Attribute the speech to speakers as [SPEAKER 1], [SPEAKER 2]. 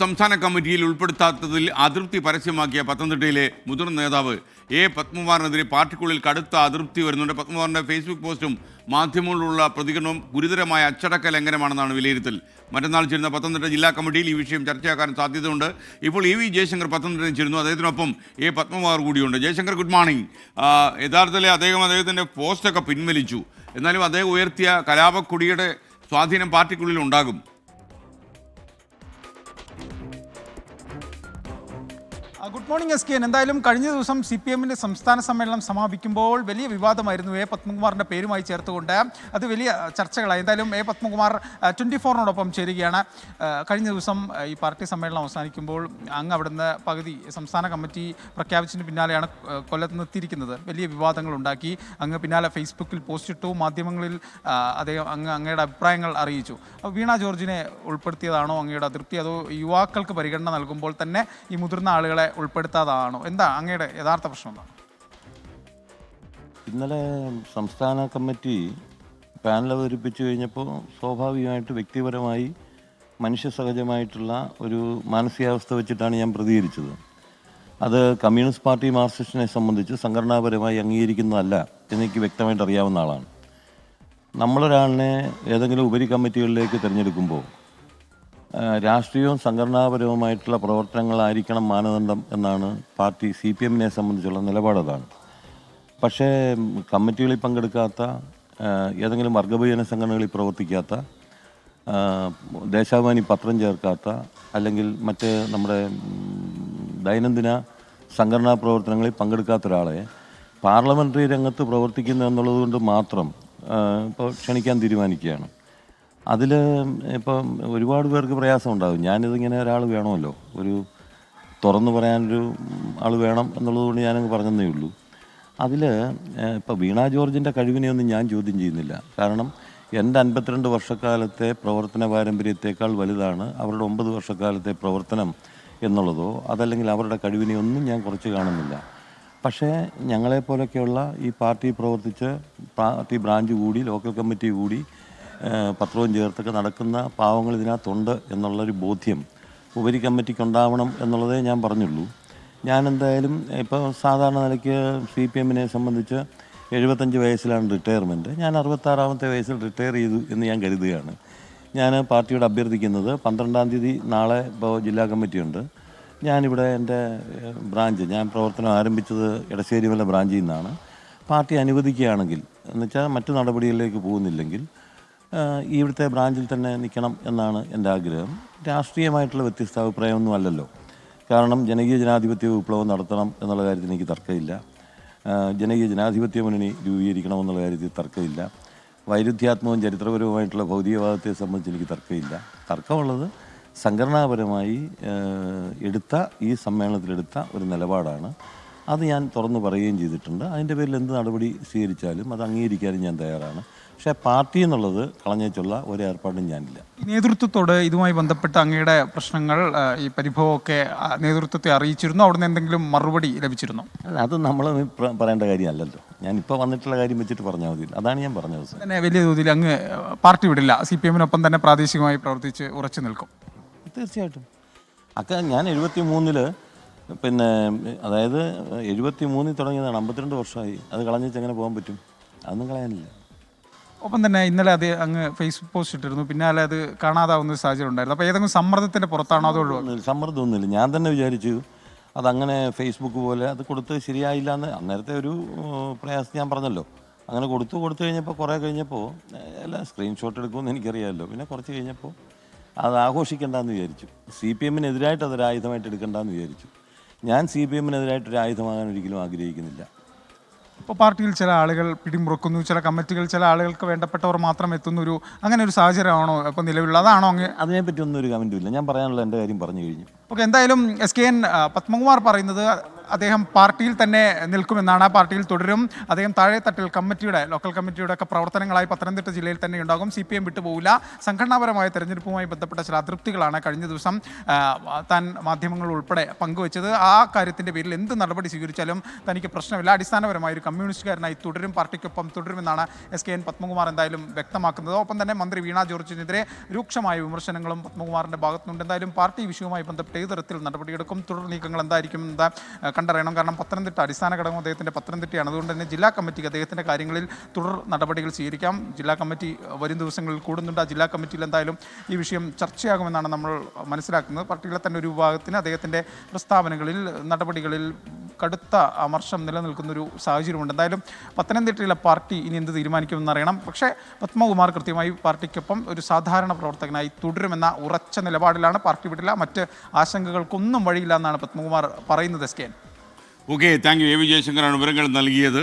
[SPEAKER 1] സംസ്ഥാന കമ്മിറ്റിയിൽ ഉൾപ്പെടുത്താത്തതിൽ അതൃപ്തി പരസ്യമാക്കിയ പത്തനംതിട്ടയിലെ മുതിർന്ന നേതാവ് എ പത്മകുമാറിനെതിരെ പാർട്ടിക്കുള്ളിൽ കടുത്ത അതൃപ്തി വരുന്നുണ്ട്. പത്മകുമാറിൻ്റെ ഫേസ്ബുക്ക് പോസ്റ്റും മാധ്യമങ്ങളിലുള്ള പ്രതികരണവും ഗുരുതരമായ അച്ചടക്ക ലംഘനമാണെന്നാണ് വിലയിരുത്തൽ. മറ്റന്നാൾ ചേരുന്ന പത്തനംതിട്ട ജില്ലാ കമ്മിറ്റിയിൽ ഈ വിഷയം ചർച്ചയാക്കാൻ സാധ്യതയുണ്ട്. ഇപ്പോൾ എ വി ജയശങ്കർ പത്തനംതിട്ടയിൽ ചേരുന്നു. അദ്ദേഹത്തിനൊപ്പം എ പത്മകുമാർ കൂടിയുണ്ട്. Jaishankar, good morning. യഥാർത്ഥത്തിൽ അദ്ദേഹത്തിൻ്റെ പോസ്റ്റൊക്കെ പിൻവലിച്ചു. എന്നാലും അദ്ദേഹം ഉയർത്തിയ കലാപക്കൊടിയുടെ സ്വാധീനം പാർട്ടിക്കുള്ളിൽ ഉണ്ടാകും.
[SPEAKER 2] Good morning S K. എന്തായാലും കഴിഞ്ഞ ദിവസം CPM-ന്റെ സംസ്ഥാന സമ്മേളനം സമാപിക്കുമ്പോൾ വലിയ വിവാദമായിരുന്നു എ പത്മകുമാറിൻ്റെ പേരുമായി ചേർത്തുകൊണ്ട്. അത് വലിയ ചർച്ചകളായി. എന്തായാലും എ പത്മകുമാർ 24-നോടൊപ്പം ചേരുകയാണ്. കഴിഞ്ഞ ദിവസം ഈ പാർട്ടി സമ്മേളനം അവസാനിക്കുമ്പോൾ അങ്ങ് അവിടുന്ന് പകുതി സംസ്ഥാന കമ്മിറ്റി പ്രഖ്യാപിച്ചതിന് പിന്നാലെയാണ് കൊല്ലത്ത് നിർത്തിയിരിക്കുന്നത്. വലിയ വിവാദങ്ങൾ ഉണ്ടാക്കി. അങ്ങ് പിന്നാലെ ഫേസ്ബുക്കിൽ പോസ്റ്റ് ഇട്ടു. മാധ്യമങ്ങളിൽ അദ്ദേഹം അങ്ങയുടെ അഭിപ്രായങ്ങൾ അറിയിച്ചു. വീണ ജോർജിനെ ഉൾപ്പെടുത്തിയതാണോ അങ്ങയുടെ അതൃപ്തി, അതോ യുവാക്കൾക്ക് പരിഗണന നൽകുമ്പോൾ തന്നെ ഈ മുതിർന്ന ആളുകളെ ഉൾപ്പെടുത്താതാണോ? എന്താ അങ്ങയുടെ യഥാർത്ഥ പ്രശ്നം എന്താണ്?
[SPEAKER 3] ഇന്നലെ സംസ്ഥാന കമ്മിറ്റി പാനൽ അവതരിപ്പിച്ചു കഴിഞ്ഞപ്പോൾ സ്വാഭാവികമായിട്ട് വ്യക്തിപരമായി മനുഷ്യസഹജമായിട്ടുള്ള ഒരു മാനസികാവസ്ഥ വെച്ചിട്ടാണ് ഞാൻ പ്രതികരിച്ചത്. അത് കമ്മ്യൂണിസ്റ്റ് പാർട്ടി മാർക്സിസ്റ്റിനെ സംബന്ധിച്ച് സംഘടനാപരമായി അംഗീകരിക്കുന്നതല്ല എന്നെനിക്ക് വ്യക്തമായിട്ട് അറിയാവുന്ന ആളാണ്. നമ്മളൊരാളിനെ ഏതെങ്കിലും ഉപരി കമ്മിറ്റികളിലേക്ക് തിരഞ്ഞെടുക്കുമ്പോൾ രാഷ്ട്രീയവും സംഘടനാപരവുമായിട്ടുള്ള പ്രവർത്തനങ്ങളായിരിക്കണം മാനദണ്ഡം എന്നാണ് പാർട്ടി CPM-നെ സംബന്ധിച്ചുള്ള നിലപാടതാണ്. പക്ഷേ കമ്മിറ്റികളിൽ പങ്കെടുക്കാത്ത, ഏതെങ്കിലും വർഗബഹുജന സംഘടനകളിൽ പ്രവർത്തിക്കാത്ത, ദേശാഭിമാനി പത്രം ചേർക്കാത്ത, അല്ലെങ്കിൽ മറ്റ് നമ്മുടെ ദൈനംദിന സംഘടനാ പ്രവർത്തനങ്ങളിൽ പങ്കെടുക്കാത്ത ഒരാളെ പാർലമെൻ്ററി രംഗത്ത് പ്രവർത്തിക്കുന്നു എന്നുള്ളത് കൊണ്ട് മാത്രം ഇപ്പോൾ ക്ഷണിക്കാൻ തീരുമാനിക്കുകയാണ്. അതിൽ ഇപ്പം ഒരുപാട് പേർക്ക് പ്രയാസം ഉണ്ടാകും. ഞാനിതിങ്ങനെ ഒരാൾ വേണമല്ലോ, ഒരു തുറന്നു പറയാനൊരു ആൾ വേണം എന്നുള്ളതുകൊണ്ട് ഞാനങ്ങ് പറഞ്ഞതേ ഉള്ളൂ. അതിൽ ഇപ്പോൾ വീണ ജോർജിൻ്റെ കഴിവിനെയൊന്നും ഞാൻ ചോദ്യം ചെയ്യുന്നില്ല. കാരണം എൻ്റെ 52 വർഷക്കാലത്തെ പ്രവർത്തന പാരമ്പര്യത്തേക്കാൾ വലുതാണ് അവരുടെ 9 വർഷക്കാലത്തെ പ്രവർത്തനം എന്നുള്ളതോ അതല്ലെങ്കിൽ അവരുടെ കഴിവിനെയൊന്നും ഞാൻ കുറച്ച് കാണുന്നില്ല. പക്ഷേ ഞങ്ങളെപ്പോലൊക്കെയുള്ള ഈ പാർട്ടി പ്രവർത്തിച്ച് പാർട്ടി ബ്രാഞ്ച് കൂടി ലോക്കൽ കമ്മിറ്റി കൂടി പത്രവും ചേർത്തൊക്കെ നടക്കുന്ന പാവങ്ങൾ ഇതിനകത്തുണ്ട് എന്നുള്ളൊരു ബോധ്യം ഉപരി കമ്മിറ്റിക്ക് ഉണ്ടാവണം എന്നുള്ളതേ ഞാൻ പറഞ്ഞുള്ളൂ. ഞാൻ എന്തായാലും ഇപ്പോൾ സാധാരണ നിലയ്ക്ക് CPM-നെ സംബന്ധിച്ച് 75 വയസ്സിലാണ് റിട്ടയർമെൻറ്റ്. ഞാൻ 66-ാമത്തെ വയസ്സിൽ റിട്ടയർ ചെയ്തു എന്ന് ഞാൻ കരുതുകയാണ്. ഞാൻ പാർട്ടിയോട് അഭ്യർത്ഥിക്കുന്നത് 12-ാം തീയതി നാളെ ഇപ്പോൾ ജില്ലാ കമ്മിറ്റിയുണ്ട്. ഞാനിവിടെ എൻ്റെ ബ്രാഞ്ച്, ഞാൻ പ്രവർത്തനം ആരംഭിച്ചത് എടശ്ശേരിമല ബ്രാഞ്ചിൽ നിന്നാണ്. പാർട്ടി അനുവദിക്കുകയാണെങ്കിൽ, എന്നുവെച്ചാൽ മറ്റു നടപടികളിലേക്ക് പോകുന്നില്ലെങ്കിൽ ഇവിടുത്തെ ബ്രാഞ്ചിൽ തന്നെ നിൽക്കണം എന്നാണ് എൻ്റെ ആഗ്രഹം. രാഷ്ട്രീയമായിട്ടുള്ള വ്യത്യസ്ത അഭിപ്രായമൊന്നും അല്ലല്ലോ. കാരണം ജനകീയ ജനാധിപത്യ വിപ്ലവം നടത്തണം എന്നുള്ള കാര്യത്തിൽ എനിക്ക് തർക്കമില്ല. ജനകീയ ജനാധിപത്യ മുന്നണി രൂപീകരിക്കണമെന്നുള്ള കാര്യത്തിൽ തർക്കമില്ല. വൈരുദ്ധ്യാത്മകവും ചരിത്രപരവുമായിട്ടുള്ള ഭൗതികവാദത്തെ സംബന്ധിച്ച് എനിക്ക് തർക്കമില്ല. തർക്കമുള്ളത് സംഘടനാപരമായി ഈ സമ്മേളനത്തിലെടുത്ത ഒരു നിലപാടാണ്. അത് ഞാൻ തുറന്നു പറയുകയും ചെയ്തിട്ടുണ്ട്. അതിൻ്റെ പേരിൽ എന്ത് നടപടി സ്വീകരിച്ചാലും അത് അംഗീകരിക്കാനും ഞാൻ തയ്യാറാണ്. പക്ഷേ പാർട്ടി എന്നുള്ളത് കളഞ്ഞേച്ചുള്ള ഒരു ഏർപ്പാടും ഞാനില്ല.
[SPEAKER 2] നേതൃത്വത്തോട് ഇതുമായി ബന്ധപ്പെട്ട അങ്ങയുടെ പ്രശ്നങ്ങൾ, ഈ പരിഭവമൊക്കെ നേതൃത്വത്തെ അറിയിച്ചിരുന്നു? അവിടുന്ന് എന്തെങ്കിലും മറുപടി ലഭിച്ചിരുന്നു?
[SPEAKER 3] അത് നമ്മൾ പറയേണ്ട കാര്യമല്ലല്ലോ. ഞാനിപ്പോൾ വന്നിട്ടുള്ള കാര്യം വെച്ചിട്ട് പറഞ്ഞാൽ മതി. അതാണ് ഞാൻ പറഞ്ഞത്.
[SPEAKER 2] തന്നെ വലിയ തോതിൽ അങ്ങ് പാർട്ടി വിടില്ല, CPM-നൊപ്പം തന്നെ പ്രാദേശികമായി പ്രവർത്തിച്ച് ഉറച്ചു നിൽക്കും?
[SPEAKER 3] തീർച്ചയായിട്ടും. ഞാൻ 73-ൽ അതായത് 73-ൽ തുടങ്ങിയതാണ്. 52 വർഷമായി. അത് കളഞ്ഞേച്ച് എങ്ങനെ പോകാൻ പറ്റും? അതൊന്നും കളയാനില്ല.
[SPEAKER 2] ഒപ്പം തന്നെ ഇന്നലെ അത് അങ്ങ് ഫേസ്ബുക്ക് പോസ്റ്റ് ഇട്ടിരുന്നു. പിന്നാലെ അത് കാണാതാവുന്ന ഒരു സാഹചര്യം ഉണ്ടായിരുന്നു. അപ്പോൾ ഏതെങ്കിലും സമ്മർദ്ദത്തിൻ്റെ പുറത്താണോ അതോ?
[SPEAKER 3] സമ്മർദ്ദമൊന്നുമില്ല. ഞാൻ തന്നെ വിചാരിച്ചു അതങ്ങനെ ഫേസ്ബുക്ക് പോലെ അത് കൊടുത്ത് ശരിയായില്ല എന്ന്. അന്നേരത്തെ ഒരു പ്രയാസം ഞാൻ പറഞ്ഞല്ലോ. അങ്ങനെ കൊടുത്തു കഴിഞ്ഞപ്പോൾ കുറേ കഴിഞ്ഞപ്പോൾ എല്ലാം സ്ക്രീൻഷോട്ട് എടുക്കുമെന്ന് എനിക്കറിയാമല്ലോ. പിന്നെ കുറച്ച് കഴിഞ്ഞപ്പോൾ അത് ആഘോഷിക്കേണ്ടെന്ന് വിചാരിച്ചു. CPM-നെതിരായിട്ട് അതൊരു ആയുധമായിട്ട് എടുക്കേണ്ടെന്ന് വിചാരിച്ചു. ഞാൻ CPM-നെതിരായിട്ടൊരു ആയുധമാകാൻ ഒരിക്കലും ആഗ്രഹിക്കുന്നില്ല.
[SPEAKER 2] ഇപ്പോൾ പാർട്ടിയിൽ ചില ആളുകൾ പിടിമുറുക്കുന്നു, ചില കമ്മിറ്റികൾ ചില ആളുകൾക്ക് വേണ്ടപ്പെട്ടവർ മാത്രം എത്തുന്നൊരു അങ്ങനെ ഒരു സാഹചര്യമാണോ ഇപ്പോൾ നിലവിലുള്ളത്? അതാണോ അങ്ങ്?
[SPEAKER 3] അതിനെപ്പറ്റി ഒന്നും ഒരു കമൻറ്റും ഇല്ല. ഞാൻ പറയാനുള്ള എൻ്റെ കാര്യം പറഞ്ഞു കഴിഞ്ഞു.
[SPEAKER 2] ഓക്കെ. എന്തായാലും SKN പത്മകുമാർ പറയുന്നത് അദ്ദേഹം പാർട്ടിയിൽ തന്നെ നിൽക്കുമെന്നാണ്, പാർട്ടിയിൽ തുടരും. അദ്ദേഹം താഴെത്തട്ടിൽ ലോക്കൽ കമ്മിറ്റിയുടെ ഒക്കെ പ്രവർത്തനങ്ങളായി പത്തനംതിട്ട ജില്ലയിൽ തന്നെ ഉണ്ടാകും. CPM വിട്ടുപോകില്ല. സംഘടനാപരമായ തെരഞ്ഞെടുപ്പുമായി ബന്ധപ്പെട്ട ചില അതൃപ്തികളാണ് കഴിഞ്ഞ ദിവസം താൻ മാധ്യമങ്ങൾ ഉൾപ്പെടെ പങ്കുവച്ചത്. ആ കാര്യത്തിൻ്റെ പേരിൽ എന്ത് നടപടി സ്വീകരിച്ചാലും തനിക്ക് പ്രശ്നമില്ല, അടിസ്ഥാനപരമായ ഒരു കമ്മ്യൂണിസ്റ്റുകാരനായി തുടരും, പാർട്ടിക്കൊപ്പം തുടരുമെന്നാണ് SKN പത്മകുമാർ എന്തായാലും വ്യക്തമാക്കുന്നത്. ഒപ്പം തന്നെ മന്ത്രി വീണ ജോർജിനെതിരെ രൂക്ഷമായ വിമർശനങ്ങളും പത്മകുമാറിൻ്റെ ഭാഗത്തുനിന്നുണ്ട്. എന്തായാലും പാർട്ടി വിഷയവുമായി ബന്ധപ്പെട്ട് ഏത് തരത്തിൽ നടപടിയെടുക്കും, തുടർ നീക്കങ്ങൾ എന്തായിരിക്കും എന്ന് കണ്ടറിയണം. കാരണം പത്തനംതിട്ട അടിസ്ഥാന ഘടകം അദ്ദേഹത്തിൻ്റെ പത്തനംതിട്ടയാണ്. അതുകൊണ്ട് തന്നെ ജില്ലാ കമ്മിറ്റിക്ക് അദ്ദേഹത്തിൻ്റെ കാര്യങ്ങളിൽ തുടർ നടപടികൾ സ്വീകരിക്കാം. ജില്ലാ കമ്മിറ്റി വരും ദിവസങ്ങളിൽ കൂടുന്നുണ്ട്. ആ ജില്ലാ കമ്മിറ്റിയിൽ എന്തായാലും ഈ വിഷയം ചർച്ചയാകുമെന്നാണ് നമ്മൾ മനസ്സിലാക്കുന്നത്. പാർട്ടിയിലെ തന്നെ ഒരു വിഭാഗത്തിന് അദ്ദേഹത്തിൻ്റെ പ്രസ്താവനകളിൽ, നടപടികളിൽ കടുത്ത അമർഷം നിലനിൽക്കുന്നൊരു സാഹചര്യമുണ്ട്. എന്തായാലും പത്തനംതിട്ടയിലെ പാർട്ടി ഇനി എന്ത് തീരുമാനിക്കുമെന്നറിയണം. പക്ഷേ പത്മകുമാർ കൃത്യമായി പാർട്ടിക്കൊപ്പം ഒരു സാധാരണ പ്രവർത്തകനായി തുടരുമെന്ന ഉറച്ച നിലപാടിലാണ്. പാർട്ടി വിടില്ല, മറ്റ് ആശങ്കകൾക്കൊന്നും വഴിയില്ല എന്നാണ് പത്മകുമാർ പറയുന്നത്. SKN.
[SPEAKER 1] Okay, thank you. AV ജയശങ്കറാണ് വിവരങ്ങൾ നൽകിയത്.